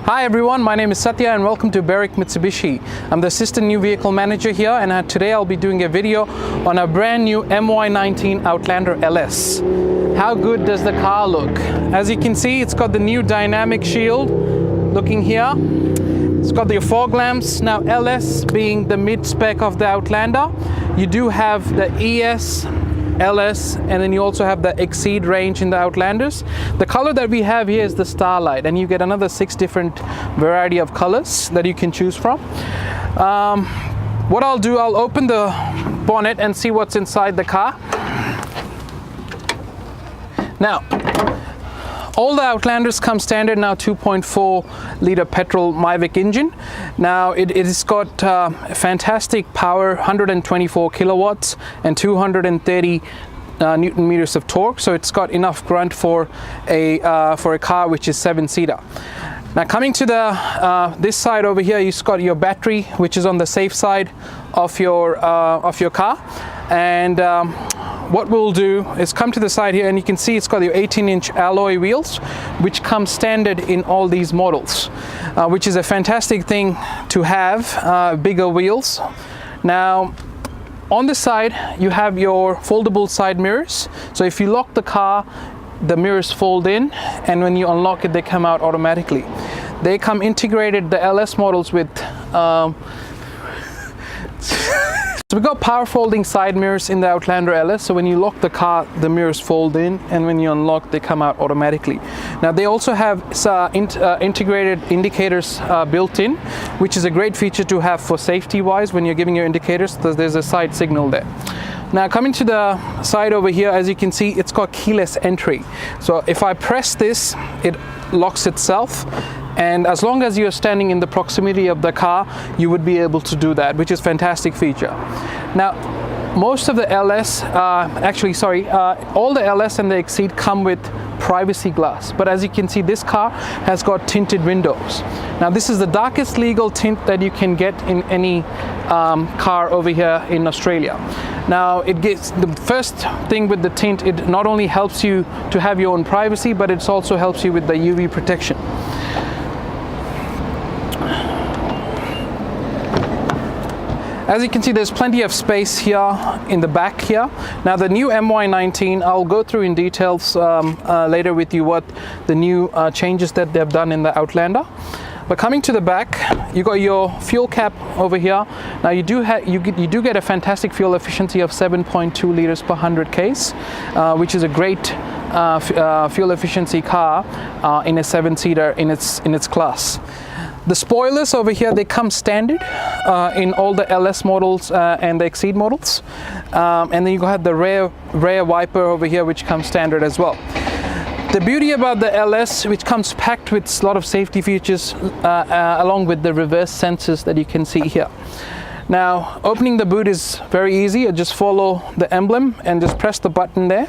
Hi everyone, my name is Satya and welcome to BERWICK Mitsubishi. I'm the Assistant New Vehicle Manager here, and today I'll be doing a video on a brand new MY19 Outlander LS. How good does the car look? As you can see, it's got the new dynamic shield looking here. It's got the fog lamps. Now LS being the mid-spec of the Outlander, you do have the ES, LS, and then you also have the Exceed range in the Outlanders. The color that we have here is the Starlight, and you get another 6 different variety of colors that you can choose from. What I'll do, I'll open the bonnet and see what's inside the car. Now, all the Outlanders come standard now 2.4 liter petrol MITSUBISHI engine. Now it has got fantastic power, 124 kilowatts and 230 Newton meters of torque. So it's got enough grunt for a car which is 7-seater. Now coming to the this side over here, you've got your battery, which is on the safe side of your car. And what we'll do is come to the side here, and you can see it's got your 18-inch alloy wheels, which come standard in all these models, which is a fantastic thing to have, bigger wheels. Now, on the side, you have your foldable side mirrors. So if you lock the car, the mirrors fold in, and when you unlock it, they come out automatically. They come integrated, the LS models, with so we've got power folding side mirrors in the Outlander LS, so when you lock the car, the mirrors fold in, and when you unlock, they come out automatically. Now they also have integrated indicators built in, which is a great feature to have for safety wise when you're giving your indicators, because there's a side signal there. Now coming to the side over here, as you can see, it's got keyless entry. So if I press this, it locks itself. And as long as you're standing in the proximity of the car, you would be able to do that, which is a fantastic feature. Now, most of the LS, all the LS and the Exceed come with privacy glass. But as you can see, this car has got tinted windows. Now, this is the darkest legal tint that you can get in any car over here in Australia. Now, it gets the first thing with the tint, it not only helps you to have your own privacy, but it also helps you with the UV protection. As you can see, there's plenty of space here in the back here. Now the new MY19, I'll go through in details later with you what the new changes that they've done in the Outlander. But coming to the back, you got your fuel cap over here. Now you do get a fantastic fuel efficiency of 7.2 liters per 100 Ks, which is a great fuel efficiency car in a 7-seater in its class. The spoilers over here, they come standard in all the LS models and the Exceed models. And then you have the rear wiper over here, which comes standard as well. The beauty about the LS, which comes packed with a lot of safety features along with the reverse sensors that you can see here. Now, opening the boot is very easy. You just follow the emblem and just press the button there.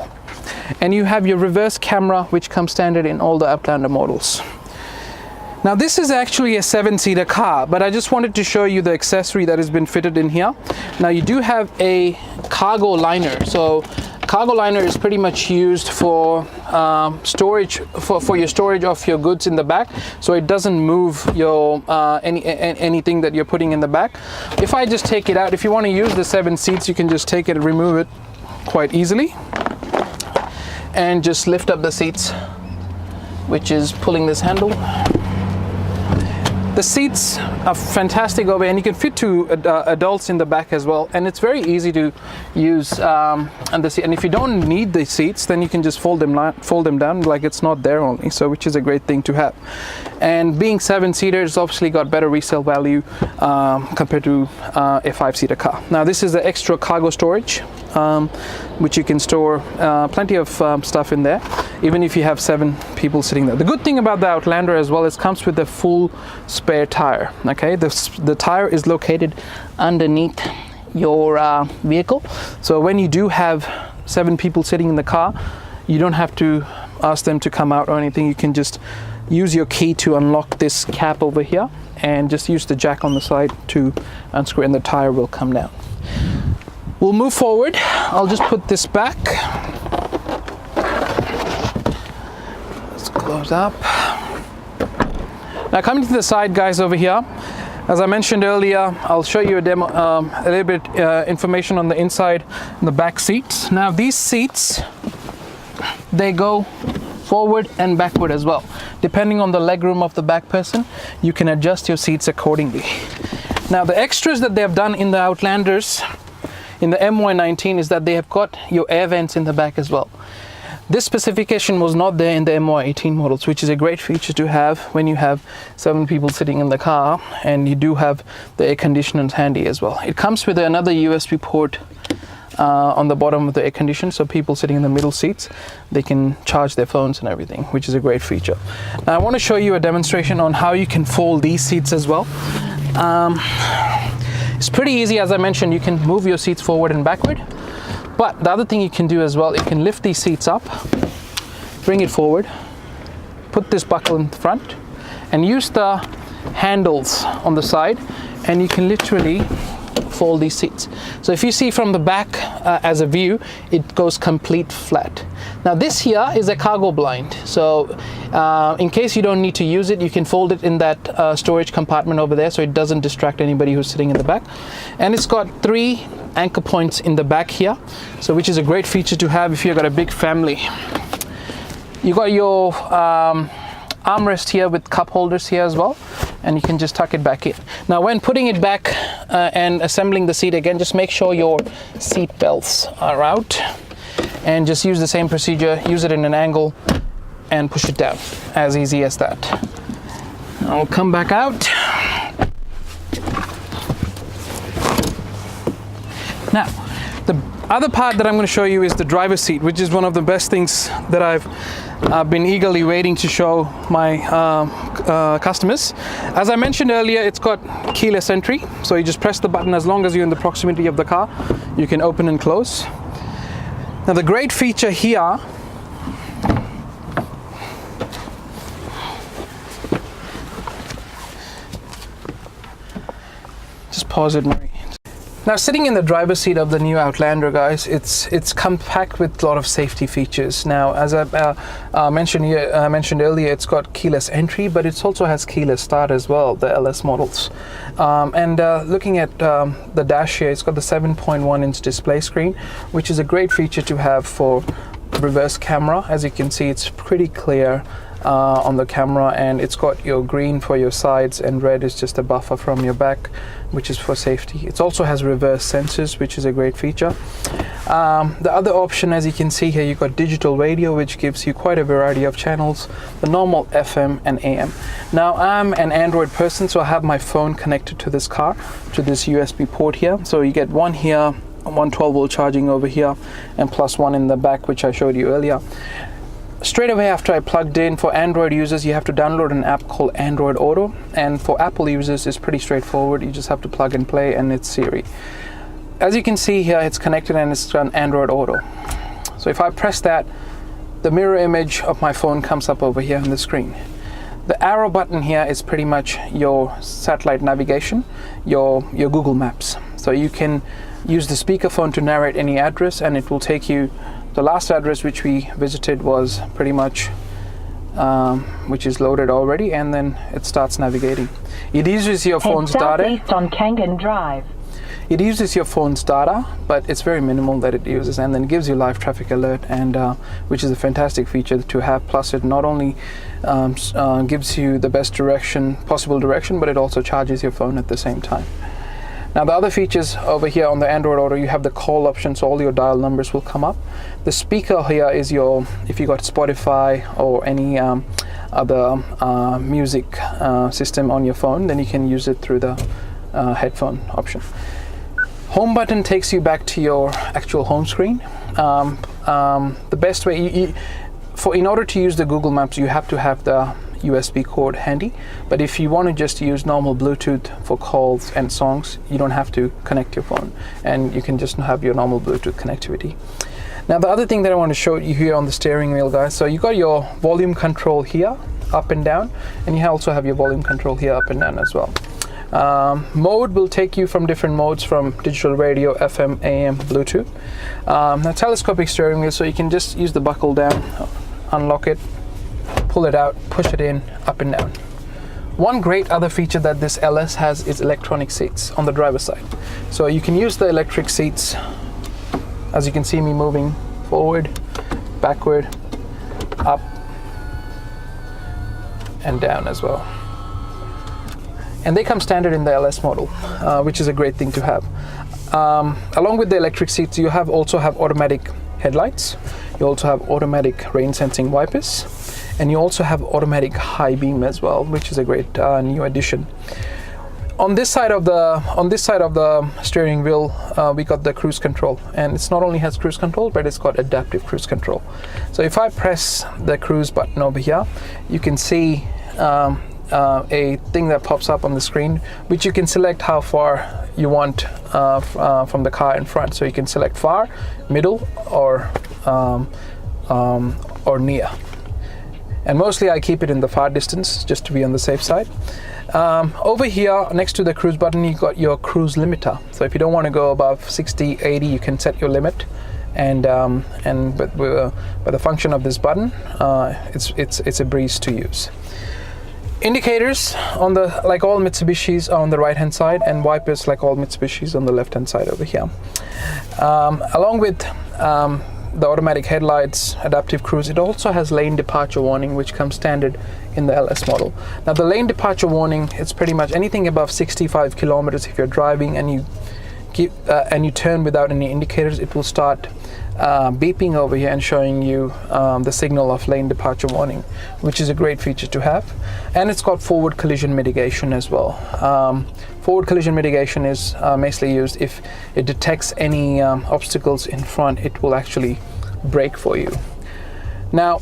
And you have your reverse camera, which comes standard in all the Outlander models. Now this is actually a 7-seater car, but I just wanted to show you the accessory that has been fitted in here. Now you do have a cargo liner. So cargo liner is pretty much used for storage, for your storage of your goods in the back, so it doesn't move your anything that you're putting in the back. If I just take it out, if you want to use the 7 seats, you can just take it and remove it quite easily, and just lift up the seats, which is pulling this handle. The seats are fantastic over here, and you can fit 2 adults in the back as well, and it's very easy to use. And if you don't need the seats, then you can just fold them down like it's not there only, so which is a great thing to have. And being 7-seater, it's obviously got better resale value compared to a 5-seater car. Now this is the extra cargo storage, which you can store plenty of stuff in there, even if you have 7 people sitting there. The good thing about the Outlander as well is it comes with a full spare tire. Okay, the tire is located underneath your vehicle, so when you do have 7 people sitting in the car, you don't have to ask them to come out or anything. You can just use your key to unlock this cap over here, and just use the jack on the side to unscrew, and the tire will come down. We'll move forward. I'll just put this back. Let's close up. Now coming to the side, guys, over here, as I mentioned earlier, I'll show you a demo, a little bit information on the inside and the back seats. Now these seats, they go forward and backward as well. Depending on the legroom of the back person, you can adjust your seats accordingly. Now the extras that they have done in the Outlanders, in the MY19, is that they have got your air vents in the back as well. This specification was not there in the MY18 models, which is a great feature to have when you have 7 people sitting in the car and you do have the air conditioners handy as well. It comes with another USB port on the bottom of the air conditioner, so people sitting in the middle seats, they can charge their phones and everything, which is a great feature. Now I want to show you a demonstration on how you can fold these seats as well. It's pretty easy. As I mentioned, you can move your seats forward and backward. But the other thing you can do as well, you can lift these seats up, bring it forward, put this buckle in the front, and use the handles on the side, and you can literally fold these seats. So if you see from the back as a view, it goes complete flat. Now this here is a cargo blind, so in case you don't need to use it, you can fold it in that storage compartment over there so it doesn't distract anybody who's sitting in the back. And it's got 3 anchor points in the back here, so which is a great feature to have if you've got a big family. You got your armrest here with cup holders here as well, and you can just tuck it back in. Now when putting it back and assembling the seat again, just make sure your seat belts are out, and just use the same procedure, use it in an angle and push it down. As easy as that. I'll come back out. Now, the other part that I'm going to show you is the driver's seat, which is one of the best things that I've been eagerly waiting to show my customers. As I mentioned earlier, it's got keyless entry, so you just press the button. As long as you're in the proximity of the car, you can open and close. Now the great feature here, just pause it, Marie. Now sitting in the driver's seat of the new Outlander, guys, it's compact with a lot of safety features. Now, as I mentioned earlier, it's got keyless entry, but it also has keyless start as well, the LS models. Looking at the dash here, it's got the 7.1-inch display screen, which is a great feature to have for reverse camera. As you can see, it's pretty clear on the camera, and it's got your green for your sides and red is just a buffer from your back, which is for safety. It also has reverse sensors, which is a great feature. The other option, as you can see here, you've got digital radio, which gives you quite a variety of channels, the normal FM and AM. Now I'm an Android person, so I have my phone connected to this car, to this USB port here. So you get one here, 112-volt charging over here, and plus one in the back, which I showed you earlier. Straight away after I plugged in, for Android users, you have to download an app called Android Auto, and for Apple users, it's pretty straightforward. You just have to plug and play, and it's Siri. As you can see here, it's connected and it's on Android Auto. So if I press that, the mirror image of my phone comes up over here on the screen. The arrow button here is pretty much your satellite navigation, your Google Maps. So you can use the speakerphone to narrate any address, and it will take you. The last address which we visited was pretty much, which is loaded already, and then it starts navigating. It uses your phone's data. On Kangan Drive. It uses your phone's data, but it's very minimal that it uses, and then it gives you live traffic alert, and which is a fantastic feature to have. Plus, it not only gives you the best possible direction, but it also charges your phone at the same time. Now the other features over here on the Android Auto, you have the call option, so all your dial numbers will come up. The speaker here is if you got Spotify or any other music system on your phone, then you can use it through the headphone option. Home button takes you back to your actual home screen. The best way, in order to use the Google Maps, you have to have the USB cord handy, but if you want to just use normal Bluetooth for calls and songs, you don't have to connect your phone, and you can just have your normal Bluetooth connectivity. Now the other thing that I want to show you here on the steering wheel, guys, so you got your volume control here up and down, and you also have your volume control here up and down as well. Mode will take you from different modes, from digital radio, FM, AM, Bluetooth. Now telescopic steering wheel, so you can just use the buckle down, unlock it, pull it out, push it in, up and down. One great other feature that this LS has is electronic seats on the driver's side. So you can use the electric seats, as you can see me moving forward, backward, up, and down as well. And they come standard in the LS model, which is a great thing to have. Along with the electric seats, you also have automatic headlights. You also have automatic rain sensing wipers, and you also have automatic high beam as well, which is a great new addition. On this side of the steering wheel, we got the cruise control, and it's not only has cruise control, but it's got adaptive cruise control. So if I press the cruise button over here, you can see a thing that pops up on the screen, which you can select how far you want from the car in front. So you can select far, middle, or near. And mostly I keep it in the far distance just to be on the safe side. Over here next to the cruise button, you got your cruise limiter. So if you don't want to go above 60, 80, you can set your limit. And by the function of this button, it's a breeze to use. Indicators like all Mitsubishis are on the right hand side, and wipers like all Mitsubishis on the left hand side over here. Along with the automatic headlights, adaptive cruise, it also has lane departure warning, which comes standard in the LS model. Now the lane departure warning, it's pretty much anything above 65 kilometers. If you're driving and you turn without any indicators, it will start beeping over here and showing you the signal of lane departure warning, which is a great feature to have. And it's got forward collision mitigation as well. Forward collision mitigation is mostly used if it detects any obstacles in front. It will actually brake for you. Now,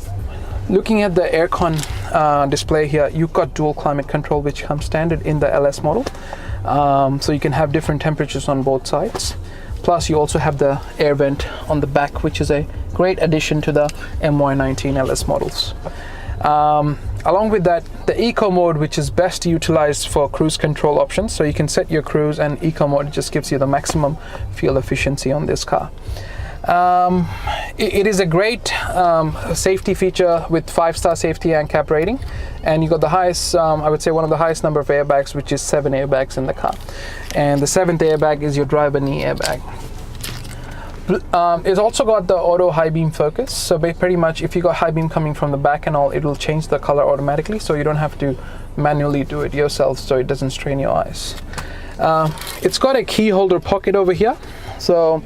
looking at the aircon display here, you've got dual climate control, which comes standard in the LS model. So you can have different temperatures on both sides. Plus you also have the air vent on the back, which is a great addition to the MY19 LS models. Along with that, the eco mode, which is best utilized for cruise control options. So you can set your cruise, and eco mode just gives you the maximum fuel efficiency on this car. It is a great safety feature with 5-star safety ANCAP rating, and you got the highest, I would say one of the highest number of airbags, which is 7 airbags in the car, and the 7th airbag is your driver knee airbag. It's also got the auto high beam focus, so pretty much if you got high beam coming from the back and all, it will change the color automatically, so you don't have to manually do it yourself, so it doesn't strain your eyes. It's got a key holder pocket over here, so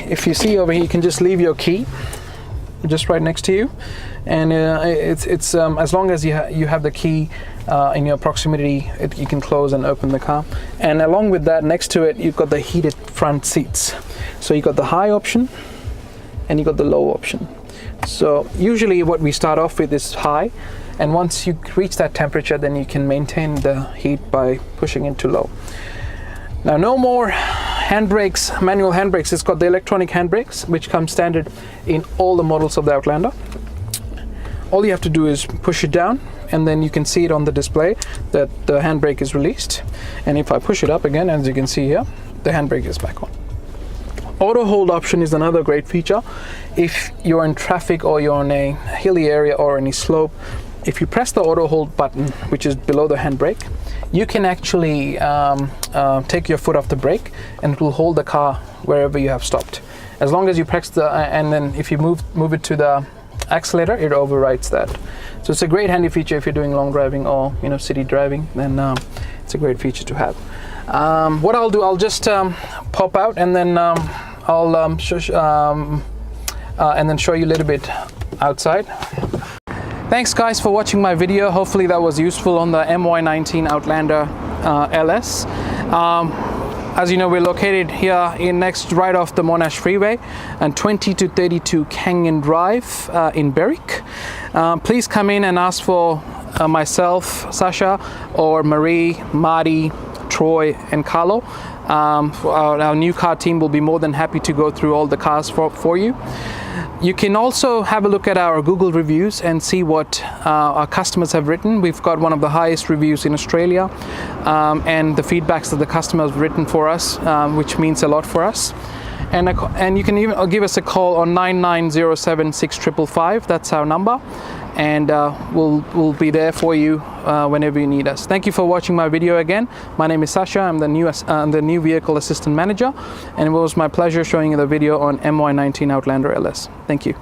if you see over here, you can just leave your key just right next to you, and it's as long as you have the key in your proximity, you can close and open the car. And along with that, next to it, you've got the heated front seats. So you got the high option and you got the low option. So usually what we start off with is high, and once you reach that temperature, then you can maintain the heat by pushing into low. Now, no more handbrakes, manual handbrakes. It's got the electronic handbrakes, which come standard in all the models of the Outlander. All you have to do is push it down, and then you can see it on the display that the handbrake is released. And if I push it up again, as you can see here, the handbrake is back on. Auto hold option is another great feature. If you're in traffic or you're in a hilly area or any slope, if you press the auto hold button, which is below the handbrake, you can actually take your foot off the brake, and it will hold the car wherever you have stopped. As long as you press and then if you move it to the accelerator, it overrides that. So it's a great handy feature if you're doing long driving or city driving. Then it's a great feature to have. What I'll do, I'll just pop out, and then I'll show you a little bit outside. Thanks guys for watching my video. Hopefully that was useful on the MY19 Outlander LS. As you know, we're located here right off the Monash Freeway and 20 to 32 Canyon Drive in Berwick. Please come in and ask for myself, Sasha, or Marie, Marty, Troy, and Carlo. Our new car team will be more than happy to go through all the cars for you. You can also have a look at our Google reviews and see what our customers have written. We've got one of the highest reviews in Australia, and the feedbacks that the customers have written for us, which means a lot for us. And you can even give us a call on 9907 6555. That's our number. and we'll be there for you whenever you need us. Thank you for watching my video again. My name is Sasha. I'm the new Vehicle Assistant Manager, and it was my pleasure showing you the video on MY19 Outlander LS. Thank you.